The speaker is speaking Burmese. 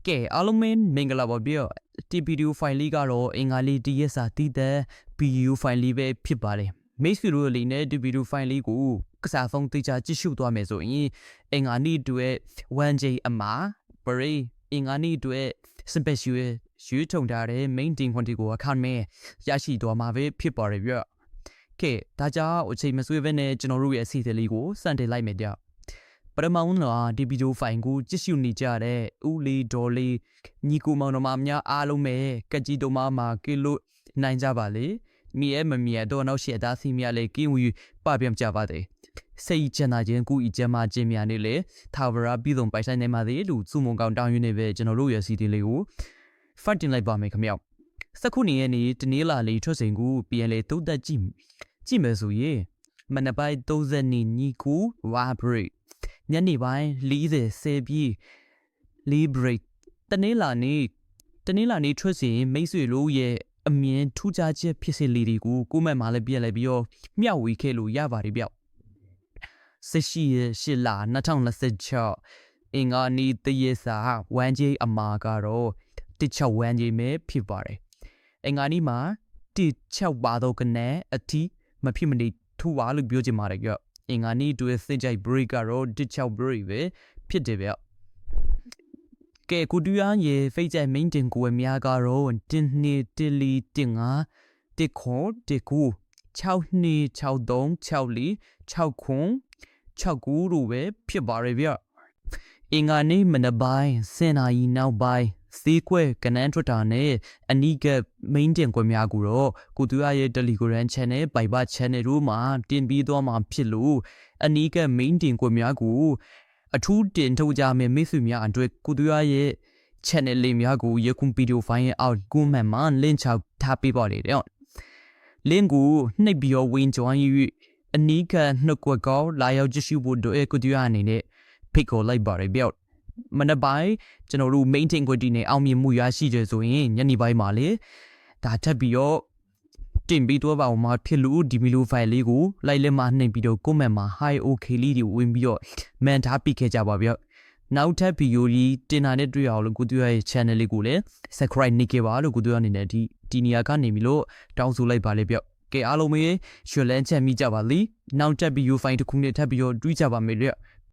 ကဲအားလုံးမင်္ဂလာပါဗျာဒီဗီဒီယိုဖိုင်လေးကတော့အင်္ဂါလေးတရက်စာတည်တဲ့ဗီဒီယိုဖိုင်လေးပဲဖြစ်ပါတယ်မိတ်ဆွေတို့လေးနဲ့ဒီဗီဒီယိုဖိုင်လေးကိုကစားဖုန်းတေချာကြည့်ရှုသွားမယ်ဆိုရင်အင်္ဂါနေ့အတွက် 1J အမှာပရိအင်္ဂါနေ့အတွက် special ရွေးထုံထားတဲ့ main team ခွန်တီကိုအခမဲ့ရရှိသွားမှာပဲဖြစ်ပါတယ်ဗျာကဲဒါကြောင့်အချိန်မဆွေးဘဲနဲ့ကျွန်တော်တို့ရဲ့အစီအစဉ်လေးကိုစတင်လိုက်မယ်ဗျာပထမဦးတော့ဒီဗီဒီယိုဖိုင်ကိုကြည့်ရှုနေကြတဲ့ဦးလေးဒေါ်လေးညီကိုမောင်နှမများအားလုံးပဲကက်ကြီးတော်မှာကီလိုနိုင်ကြပါလေမြေရဲ့မမြေတော့နောက်ရှေ့သားစီများလေးကင်းဝီပပြမကြပါသေးစိတ်ချမ်းသာခြင်းကိုဤကျမ်းမာခြင်းများနဲ့လေသာဝရပြည်စုံပိုင်ဆိုင်နိုင်ပါသေးလို့စုမုံကောင်တောင်းရင်းနေပဲကျွန်တော်တို့ရဲ့စီတီလေးကိုဖတ်တင်လိုက်ပါမယ်ခင်ဗျစက္ခုနေရဲ့နေ့တနေ့လာလေးထွက်စဉ်ကိုပြန်လေတုတ်တက်ကြည့်မယ်ဆိုရင်မနက်ပိုင်း30နှစ်ညီကိုဝါဘရိညနေပိုင်း40ပြည်4 break တနေ့လာနေ့ထွက်စဉ်မိတ်ဆွေတို့ရဲ့အမြင်ထူးခြားချက်ဖြစ်စေလေးတွေကိုကိုမဲ့မှာလည်းပြက်လိုက်ပြီးတော့မျှဝေခဲ့လို့ရပါတယ်ဗျ18လ2026အင်္ဂါနေ့တရက်စာ 1J အမှာကတော့16 1J ပဲဖြစ်ပါတယ်အင်္ဂါနေ့မှာ16ပါတော့ကနေအတီမဖြစ်မနေထူပါလို့ပြောချင်ပါတယ်ကြအင်္ဂါနေ့တွေ့စိတ်ကြိုက် break ကတော့16 break ပဲဖြစ်တယ်ဗျကဲကိုတူရရဲ့ဖိတ်ကြိုက် main တင်ကိုအများကတော့တင်းနေတလီတင်ငါတခေါ်တကူ6နေ63 64 6ခွန်69တို့ပဲဖြစ်ပါရဲ့ဗျအင်္ဂါနေ့မနက်ပိုင်း10နာရီနောက်ပိုင်းစေးခွဲကနန်းထွတ်တာနဲ့အနီးက main တင်ကွယ်များကိုတော့ကိုတူရရဲ့ Telegram channel ပိုင်ပါ channel တို့မှာတင်ပြီးသွားမှာဖြစ်လို့အနီးက main တင်ကွယ်များကိုအထူးတင်ထုတ်ကြမယ်မိတ်ဆွေများအတွက်ကိုတူရရဲ့ channel လေးများကိုယခုဗီဒီယိုဖိုင်ရဲ့အောက် comment မှာ link ချထားပေးပါလေတဲ့ link ကိုနှိပ်ပြီးတော့ဝင် join ၍အနီးကနှုတ်ကွက်ကောလာရောက်ကြည့်ရှုဖို့တို့ကိုတူရအနေနဲ့ဖိတ်ခေါ်လိုက်ပါရပြောမနက်ပိုင်းကျွန်တော်တို့ main တင်ကွက်တီနဲ့အောင်မြင်မှုရရှိကြဆိုရင်ညနေပိုင်းမှာလေဒါထပ်ပြီးတော့တင်ပြီးတော့ပါအောင်မှာဖြစ်လို့ဒီမီလိုဖိုင်လေးကိုလိုက်လက်မှာနှိပ်ပြီးတော့ comment မှာ hi okay လေးတွေဝင်ပြီးတော့မန်ထားပြခဲ့ကြပါဗျနောက်ထပ်ဗီဒီယိုကြီးတင်တာနဲ့တွေ့ရအောင်လို့ကိုတူရဲ့ channel လေးကိုလည်း subscribe နေခဲ့ပါလို့ကိုတူရအနေနဲ့ဒီနေရာကနေပြီးလို့တောင်းဆိုလိုက်ပါလေဗျကဲအားလုံးပဲရွှေလန်းချက်မိကြပါလိနောက်ထပ်ဗီဒီယိုဖိုင်တစ်ခုနဲ့ထပ်ပြီးတော့တွေ့ကြပါမယ်ဗျ